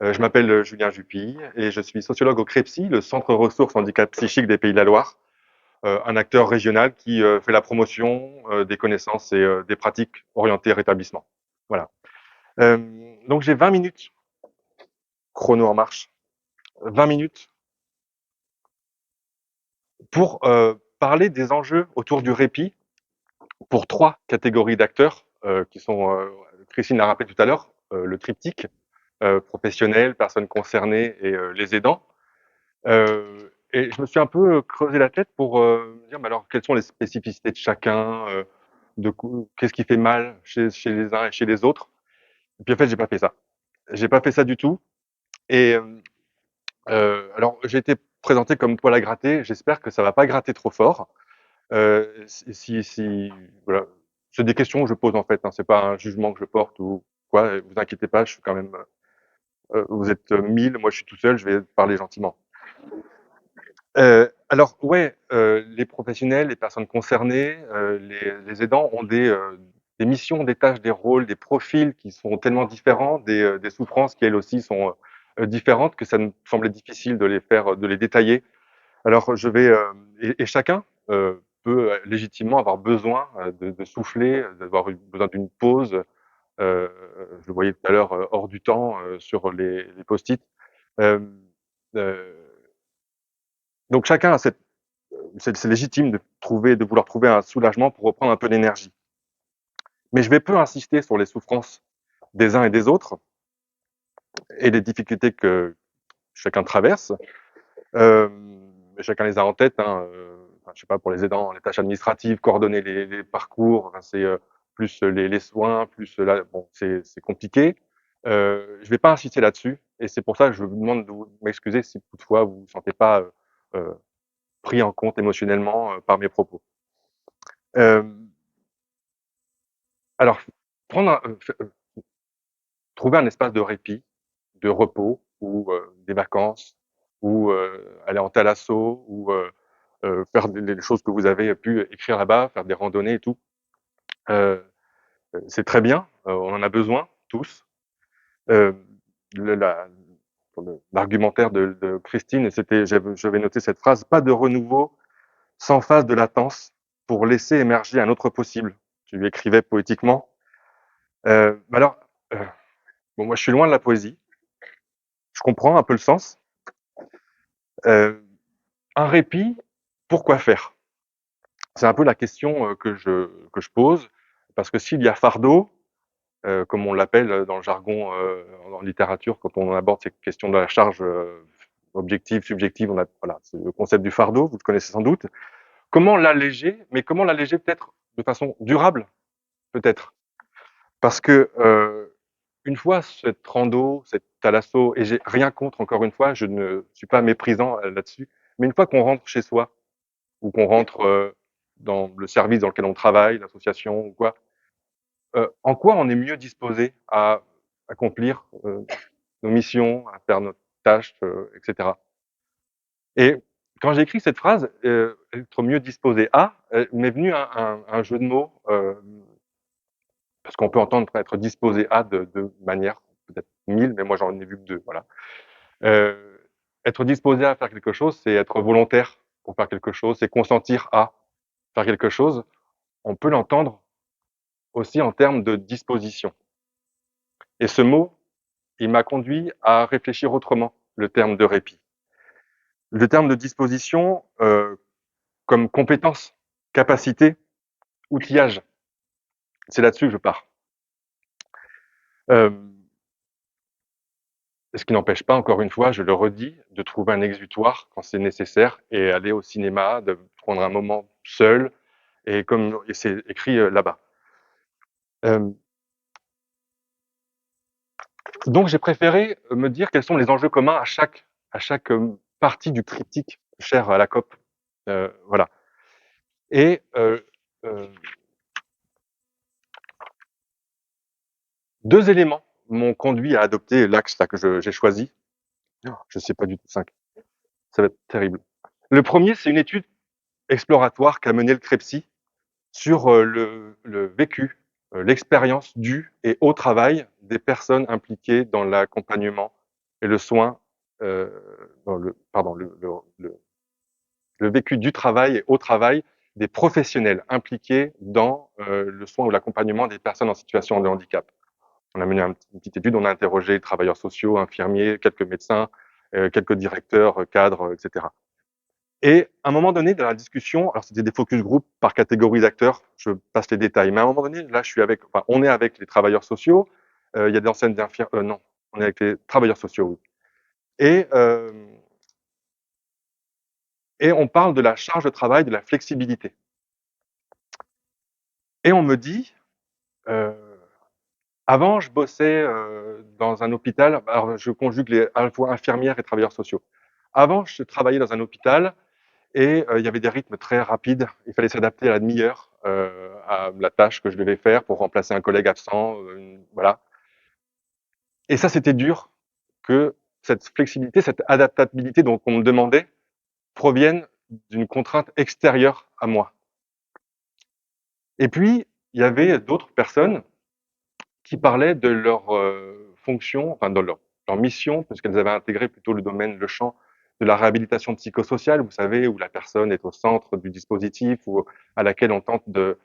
Je m'appelle Julien Jupy et je suis sociologue au CREPSI, le Centre ressources handicap psychique des Pays de la Loire, un acteur régional qui fait la promotion des connaissances et des pratiques orientées rétablissement. Voilà. Donc j'ai 20 minutes, chrono en marche, 20 minutes pour parler des enjeux autour du répit pour trois catégories d'acteurs qui sont, Christine l'a rappelé tout à l'heure, le triptyque, professionnels, personnes concernées et les aidants. Et je me suis un peu creusé la tête pour me dire, mais alors, quelles sont les spécificités de chacun, qu'est-ce qui fait mal chez les uns et chez les autres. Et puis en fait, j'ai pas fait ça. J'ai pas fait ça du tout. Et alors, j'ai été présenté comme poil à gratter. J'espère que ça va pas gratter trop fort. Voilà, c'est des questions que je pose en fait. Hein. C'est pas un jugement que je porte ou quoi. Vous inquiétez pas, je suis quand même. Vous êtes 1000, moi je suis tout seul. Je vais parler gentiment. Alors ouais, les professionnels, les personnes concernées, les aidants ont des missions, des tâches, des rôles, des profils qui sont tellement différents, des souffrances qui elles aussi sont, différentes que ça me semblait difficile de les détailler. Alors je vais, et chacun, peut, légitimement avoir besoin, de souffler, d'avoir besoin d'une pause. Je le voyais tout à l'heure, hors du temps, sur les post-it. Hem, heu, donc chacun a cette c'est légitime de vouloir trouver un soulagement pour reprendre un peu d'énergie. Mais je vais peu insister sur les souffrances des uns et des autres et les difficultés que chacun traverse. Chacun les a en tête, hein, enfin, je sais pas, pour les aidants, les tâches administratives, coordonner les parcours, enfin, c'est plus les soins, plus là, bon, c'est compliqué. Je vais pas insister là-dessus et c'est pour ça que je vous demande de m'excuser si toutefois vous vous sentez pas euh, pris en compte émotionnellement par mes propos. Euh, alors, prendre trouver un espace de répit, de repos ou des vacances ou aller en thalasso ou faire des choses que vous avez pu écrire là-bas, faire des randonnées et tout. Euh, c'est très bien, on en a besoin tous. Euh, le- la- L'argumentaire de Christine, j'avais noté cette phrase, pas de renouveau sans phase de latence pour laisser émerger un autre possible. Tu lui écrivais poétiquement. Alors, euh, bon, moi je suis loin de la poésie, je comprends un peu le sens. Euh, un répit, pourquoi faire? C'est un peu la question que je pose, parce que s'il y a fardeau, comme on l'appelle dans le jargon en littérature, quand on aborde ces questions de la charge objective, subjective, voilà, c'est le concept du fardeau, vous le connaissez sans doute. Comment l'alléger, mais comment l'alléger peut-être de façon durable, peut-être? Parce que une fois cette rando, cette thalasso, et j'ai rien contre, encore une fois, je ne suis pas méprisant là-dessus, mais une fois qu'on rentre chez soi, ou qu'on rentre dans le service dans lequel on travaille, l'association ou quoi, en quoi on est mieux disposé à accomplir nos missions, à faire notre tâche, etc. Et quand j'ai écrit cette phrase, être mieux disposé à, m'est venu un jeu de mots, parce qu'on peut entendre être disposé à de manière peut-être mille, mais moi j'en ai vu que deux, voilà. Euh, Être disposé à faire quelque chose, c'est être volontaire pour faire quelque chose, c'est consentir à faire quelque chose. On peut l'entendre aussi en termes de disposition. Et ce mot, il m'a conduit à réfléchir autrement le terme de répit. Le terme de disposition comme compétence, capacité, outillage. C'est là-dessus que je pars. Euh, Ce qui n'empêche pas, encore une fois, je le redis, de trouver un exutoire quand c'est nécessaire et aller au cinéma, de prendre un moment seul, et comme c'est écrit là-bas. Euh, donc j'ai préféré me dire quels sont les enjeux communs à chaque partie du triptyque cher à la COP. Voilà. Et euh, deux éléments m'ont conduit à adopter l'axe là que j'ai choisi. Je sais pas du tout 5. Ça va être terrible. Le premier, c'est une étude exploratoire qu'a menée le CREPSI sur le vécu, l'expérience du et au travail des personnes impliquées dans l'accompagnement et le soin, non, le vécu du travail et au travail des professionnels impliqués dans le soin ou l'accompagnement des personnes en situation de handicap. On a mené une petite étude, on a interrogé les travailleurs sociaux, infirmiers, quelques médecins, quelques directeurs, cadres, etc. Et à un moment donné, dans la discussion, alors c'était des focus group par catégorie d'acteurs, je passe les détails, mais à un moment donné, là, on est avec les travailleurs sociaux, il y a des anciennes infirmières, non, on est avec les travailleurs sociaux, oui. Et, euh, et on parle de la charge de travail, de la flexibilité. Et on me dit, euh, avant, je bossais dans un hôpital, alors je conjugue à la fois infirmières et travailleurs sociaux. Avant, je travaillais dans un hôpital et il y avait des rythmes très rapides. Il fallait s'adapter à la demi-heure à la tâche que je devais faire pour remplacer un collègue absent. Voilà. Et ça, c'était dur que cette flexibilité, cette adaptabilité dont on me demandait provienne d'une contrainte extérieure à moi. Et puis, il y avait d'autres personnes qui parlaient de leur fonction, enfin de leur mission, parce qu'elles avaient intégré plutôt le domaine, le champ de la réhabilitation psychosociale, vous savez, où la personne est au centre du dispositif, ou à laquelle on tente de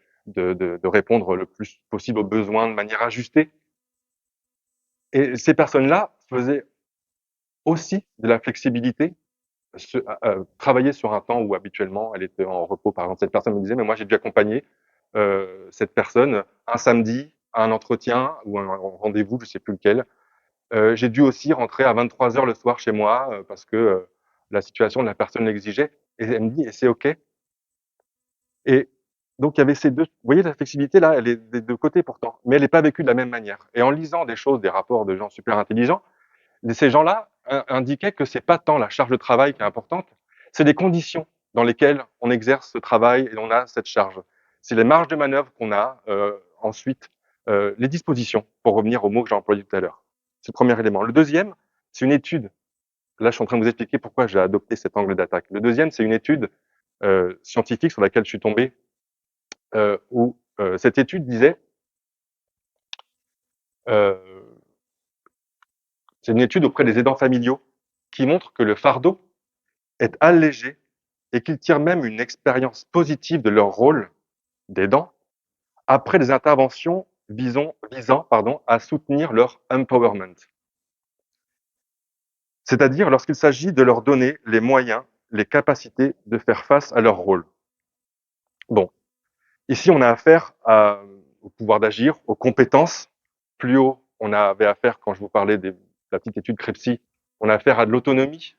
répondre le plus possible aux besoins de manière ajustée. Et ces personnes-là faisaient aussi de la flexibilité, travailler sur un temps où habituellement elle était en repos. Par exemple, cette personne me disait, mais moi j'ai dû accompagner cette personne un samedi à un entretien ou un rendez-vous, je sais plus lequel. J'ai dû aussi rentrer à 23h le soir chez moi parce que la situation de la personne l'exigeait. Et elle me dit, et c'est OK. Et donc, il y avait ces deux. Vous voyez, la flexibilité, là, elle est des deux côtés pourtant, mais elle n'est pas vécue de la même manière. Et en lisant des choses, des rapports de gens super intelligents, ces gens-là indiquaient que c'est pas tant la charge de travail qui est importante, c'est les conditions dans lesquelles on exerce ce travail et on a cette charge. C'est les marges de manœuvre qu'on a ensuite, les dispositions, pour revenir au mot que j'ai employé tout à l'heure. C'est le premier élément. Le deuxième, c'est une étude. Là, je suis en train de vous expliquer pourquoi j'ai adopté cet angle d'attaque. Le deuxième, c'est une étude scientifique sur laquelle je suis tombé, où cette étude disait, euh, c'est une étude auprès des aidants familiaux, qui montre que le fardeau est allégé et qu'ils tirent même une expérience positive de leur rôle d'aidant après des interventions visant à soutenir leur empowerment. C'est-à-dire lorsqu'il s'agit de leur donner les moyens, les capacités de faire face à leur rôle. Bon, ici on a affaire au pouvoir d'agir, aux compétences. Plus haut, on avait affaire, quand je vous parlais de la petite étude Crepsy, on a affaire à de l'autonomie,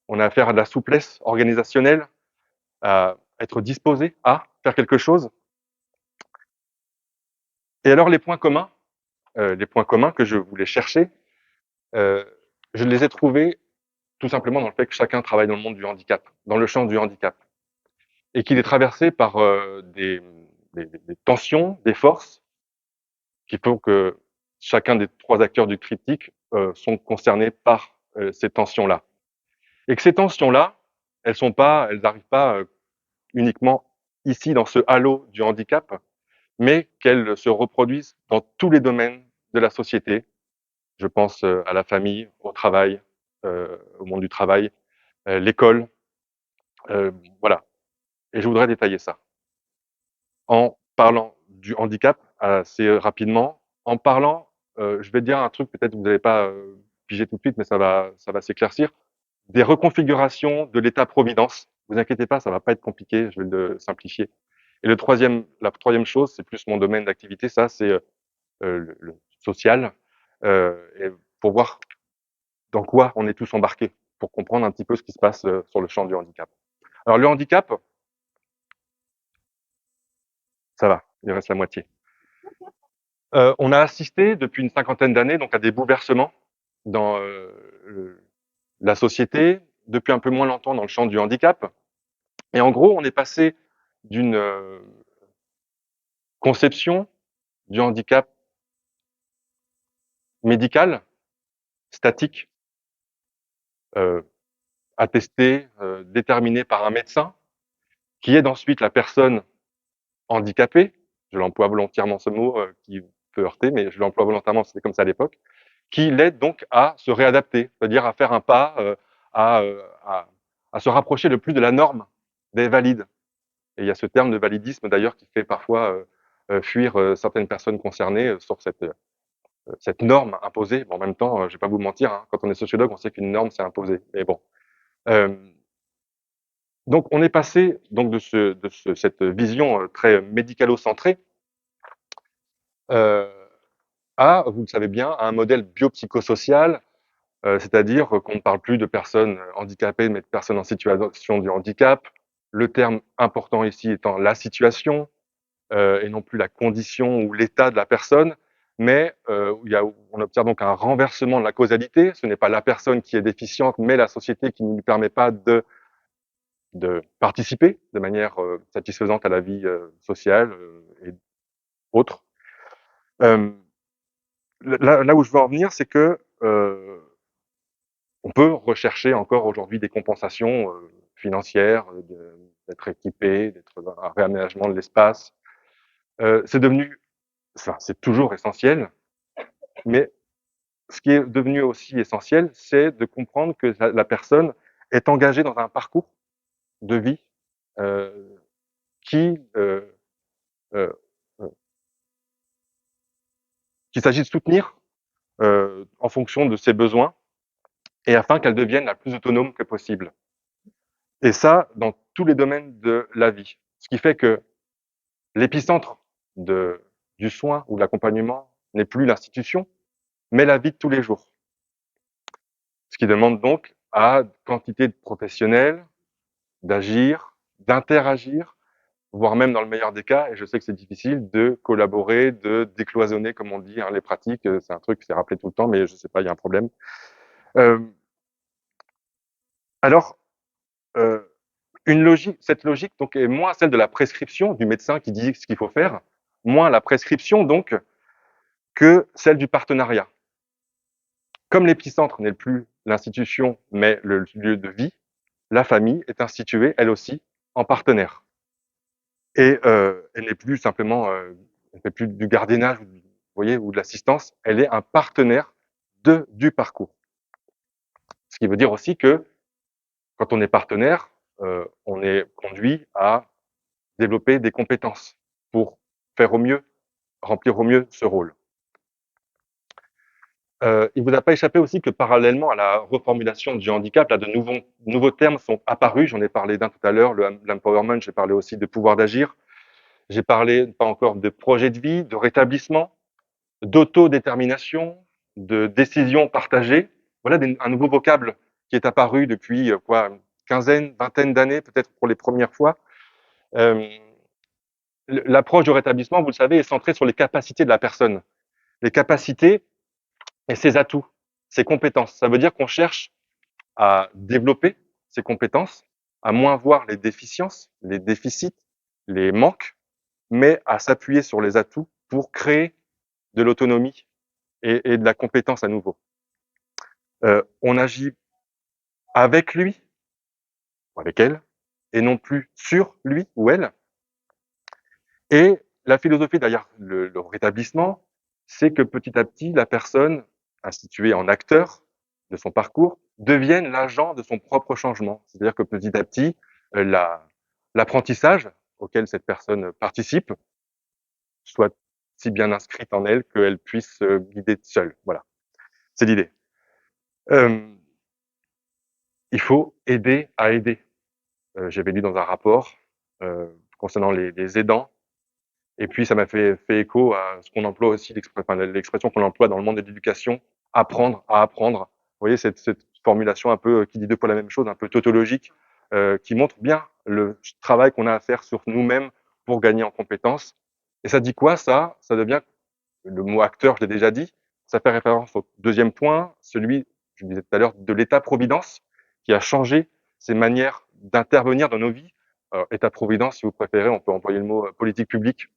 on a affaire à de la souplesse organisationnelle, à être disposé à faire quelque chose. Et alors les points communs que je voulais chercher, euh, je les ai trouvés tout simplement dans le fait que chacun travaille dans le monde du handicap, dans le champ du handicap, et qu'il est traversé par des tensions, des forces, qui font que chacun des trois acteurs du triptyque sont concernés par ces tensions-là. Et que ces tensions-là, elles n'arrivent pas uniquement ici dans ce halo du handicap, mais qu'elles se reproduisent dans tous les domaines de la société. Je pense à la famille, au travail, au monde du travail, l'école, euh, voilà. Et je voudrais détailler ça en parlant du handicap assez rapidement, en parlant, je vais dire un truc peut-être que vous n'allez pas piger tout de suite, mais ça va s'éclaircir, des reconfigurations de l'État-providence. Vous inquiétez pas, ça va pas être compliqué, je vais le simplifier. Et la troisième chose, c'est plus mon domaine d'activité, ça, c'est le social, et pour voir dans quoi on est tous embarqués, pour comprendre un petit peu ce qui se passe sur le champ du handicap. Alors le handicap, ça va, il reste la moitié. On a assisté depuis une cinquantaine d'années donc à des bouleversements dans la société, depuis un peu moins longtemps dans le champ du handicap. Et en gros, on est passé d'une conception du handicap médical, statique, euh, attesté, déterminé par un médecin, qui aide ensuite la personne handicapée. Je l'emploie volontairement ce mot qui peut heurter, mais je l'emploie volontairement, c'était comme ça à l'époque, qui l'aident donc à se réadapter, c'est-à-dire à faire un pas, à, heu, à à se rapprocher le plus de la norme des valides. Et il y a ce terme de validisme d'ailleurs qui fait parfois, fuir, certaines personnes concernées, sur cette norme imposée. Bon, en même temps, je vais pas vous mentir, hein, quand on est sociologue, on sait qu'une norme, c'est imposé. Mais bon. Hem, donc on est passé donc de cette vision, très médicalo-centrée, heu, à, vous le savez bien, à un modèle biopsychosocial, c'est-à-dire qu'on ne parle plus de personnes handicapées, mais de personnes en situation de handicap. Le terme important ici étant la situation, et non plus la condition ou l'état de la personne, mais où on obtient donc un renversement de la causalité. Ce n'est pas la personne qui est déficiente, mais la société qui ne lui permet pas de participer de manière satisfaisante à la vie sociale et autres. Euh, là où je veux en venir, c'est que on peut rechercher encore aujourd'hui des compensations financières, d'être équipé, d'être dans un réaménagement de l'espace. C'est devenu, enfin, c'est toujours essentiel, mais ce qui est devenu aussi essentiel, c'est de comprendre que la personne est engagée dans un parcours de vie euh, qui, euh, euh, qu'il s'agit de soutenir en fonction de ses besoins et afin qu'elle devienne la plus autonome que possible. Et ça, dans tous les domaines de la vie. Ce qui fait que l'épicentre de, du soin ou de l'accompagnement n'est plus l'institution, mais la vie de tous les jours. Ce qui demande donc à quantité de professionnels d'agir, d'interagir, voire même dans le meilleur des cas, et je sais que c'est difficile, de collaborer, de décloisonner, comme on dit, hein, les pratiques. C'est un truc qui s'est rappelé tout le temps, mais je sais pas, il y a un problème. Euh, alors, euh, cette logique donc est moins celle de la prescription du médecin qui dit ce qu'il faut faire, moins la prescription donc que celle du partenariat. Comme l'épicentre n'est plus l'institution, mais le lieu de vie, la famille est instituée, elle aussi, en partenaire. Et elle n'est plus simplement, elle fait plus du gardiennage, vous voyez, ou de l'assistance, elle est un partenaire du parcours. Ce qui veut dire aussi que quand on est partenaire, on est conduit à développer des compétences pour faire au mieux, remplir au mieux ce rôle. Il ne vous a pas échappé aussi que parallèlement à la reformulation du handicap, là, de nouveaux termes sont apparus. J'en ai parlé d'un tout à l'heure, l'empowerment, j'ai parlé aussi de pouvoir d'agir. J'ai parlé, pas encore, de projet de vie, de rétablissement, d'autodétermination, de décision partagée. Voilà un nouveau vocable qui est apparu depuis une quinzaine, vingtaine d'années, peut-être pour les premières fois. Euh, L'approche du rétablissement, vous le savez, est centrée sur les capacités de la personne. Les capacités et ses atouts, ses compétences. Ça veut dire qu'on cherche à développer ses compétences, à moins voir les déficiences, les déficits, les manques, mais à s'appuyer sur les atouts pour créer de l'autonomie et de la compétence à nouveau. On agit avec lui, ou avec elle, et non plus sur lui ou elle. Et la philosophie derrière le rétablissement, c'est que petit à petit, la personne, instituée en acteur de son parcours, devienne l'agent de son propre changement. C'est-à-dire que petit à petit, l'apprentissage auquel cette personne participe soit si bien inscrite en elle qu'elle puisse se guider seule. Voilà, c'est l'idée. Euh, il faut aider à aider. J'avais lu dans un rapport concernant les aidants. Et puis, ça m'a fait écho à ce qu'on emploie aussi, l'expression qu'on emploie dans le monde de l'éducation, apprendre à apprendre. Vous voyez, cette formulation un peu qui dit deux fois la même chose, un peu tautologique, qui montre bien le travail qu'on a à faire sur nous-mêmes pour gagner en compétences. Et ça dit quoi, ça? Ça devient, le mot acteur, je l'ai déjà dit, ça fait référence au deuxième point, celui, je disais tout à l'heure, de l'État-providence, qui a changé ses manières d'intervenir dans nos vies. État-providence, si vous préférez, on peut employer le mot politique publique,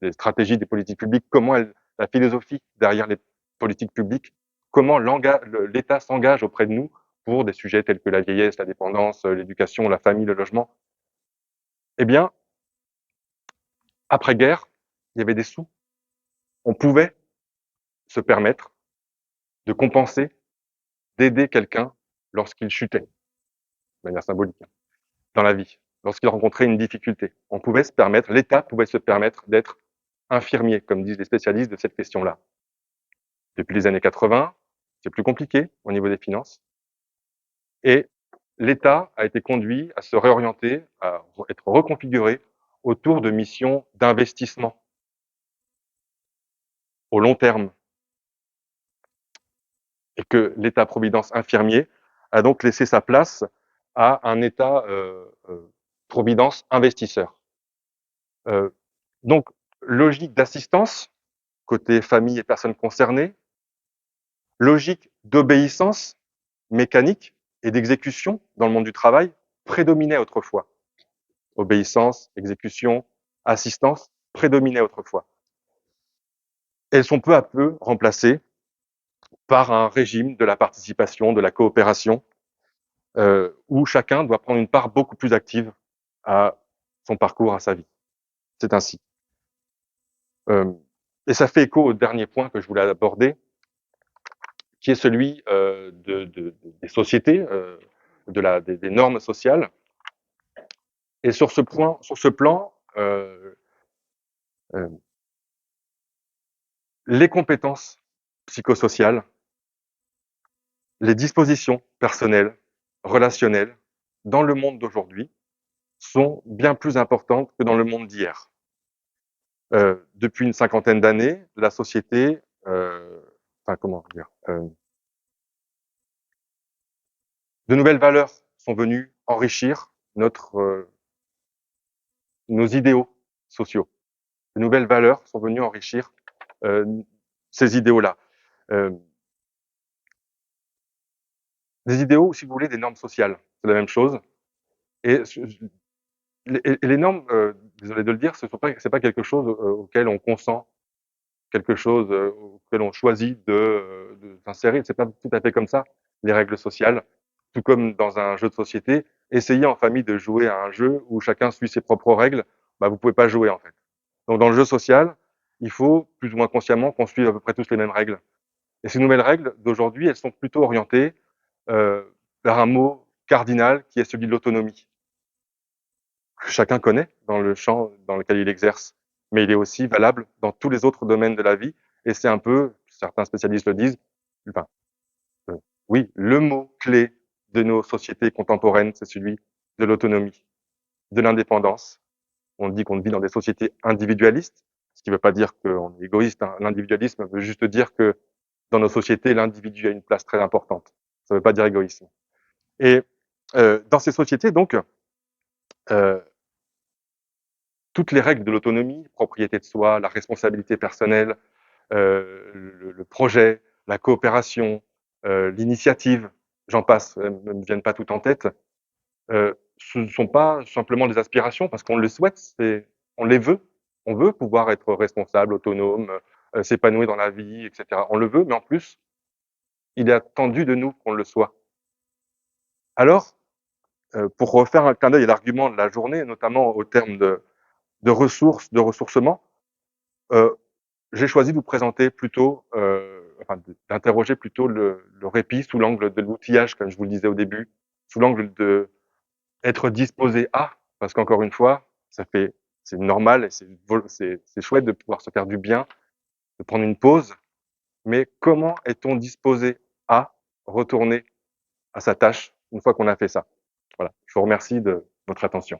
les stratégies des politiques publiques, la philosophie derrière les politiques publiques, comment l'État s'engage auprès de nous pour des sujets tels que la vieillesse, la dépendance, l'éducation, la famille, le logement. Eh bien, après-guerre, il y avait des sous. On pouvait se permettre de compenser, d'aider quelqu'un lorsqu'il chutait, de manière symbolique, hein, dans la vie, lorsqu'il rencontrait une difficulté. On pouvait se permettre, l'État pouvait se permettre d'être infirmier, comme disent les spécialistes de cette question-là. Depuis les années 80, c'est plus compliqué au niveau des finances. Et l'État a été conduit à se réorienter, à être reconfiguré autour de missions d'investissement au long terme. Et que l'État-providence infirmier a donc laissé sa place à un État-providence investisseur. Donc, logique d'assistance, côté famille et personnes concernées, logique d'obéissance mécanique et d'exécution dans le monde du travail prédominait autrefois. Obéissance, exécution, assistance prédominaient autrefois. Elles sont peu à peu remplacées par un régime de la participation, de la coopération, où chacun doit prendre une part beaucoup plus active à son parcours, à sa vie. C'est ainsi. Et ça fait écho au dernier point que je voulais aborder, qui est celui des sociétés, des normes sociales. Et sur ce plan, les compétences psychosociales, les dispositions personnelles, relationnelles, dans le monde d'aujourd'hui, sont bien plus importantes que dans le monde d'hier. Depuis une cinquantaine d'années, la société, comment dire, de nouvelles valeurs sont venues enrichir nos idéaux sociaux. De nouvelles valeurs sont venues enrichir ces idéaux-là. Des idéaux, si vous voulez, des normes sociales, c'est la même chose. Et les normes, désolé de le dire, c'est pas quelque chose auquel on consent, quelque chose auquel on choisit de s'insérer. C'est pas tout à fait comme ça, les règles sociales. Tout comme dans un jeu de société, essayez en famille de jouer à un jeu où chacun suit ses propres règles, bah, vous pouvez pas jouer en fait. Donc dans le jeu social, il faut plus ou moins consciemment qu'on suive à peu près tous les mêmes règles. Et ces nouvelles règles d'aujourd'hui, elles sont plutôt orientées euh, vers un mot cardinal qui est celui de l'autonomie, que chacun connaît dans le champ dans lequel il exerce, mais il est aussi valable dans tous les autres domaines de la vie. Et c'est un peu, certains spécialistes le disent, enfin, euh, oui, le mot clé de nos sociétés contemporaines, c'est celui de l'autonomie, de l'indépendance. On dit qu'on vit dans des sociétés individualistes, ce qui ne veut pas dire qu'on est égoïste, hein. L'individualisme veut juste dire que dans nos sociétés, l'individu a une place très importante. Ça ne veut pas dire égoïsme. Et dans ces sociétés, donc, euh, toutes les règles de l'autonomie, propriété de soi, la responsabilité personnelle, le projet, la coopération, l'initiative, j'en passe, ne me viennent pas toutes en tête, ce ne sont pas simplement des aspirations parce qu'on le souhaite, on les veut. On veut pouvoir être responsable, autonome, s'épanouir dans la vie, etc. On le veut, mais en plus, il est attendu de nous qu'on le soit. Alors, pour refaire un clin d'œil à l'argument de la journée, notamment au terme de ressources, de ressourcement, euh, j'ai choisi de vous présenter plutôt, d'interroger plutôt le répit sous l'angle de l'outillage, comme je vous le disais au début, sous l'angle de être disposé à, parce qu'encore une fois, c'est normal et c'est chouette de pouvoir se faire du bien, de prendre une pause, mais comment est-on disposé à retourner à sa tâche une fois qu'on a fait ça? Voilà. Je vous remercie de votre attention.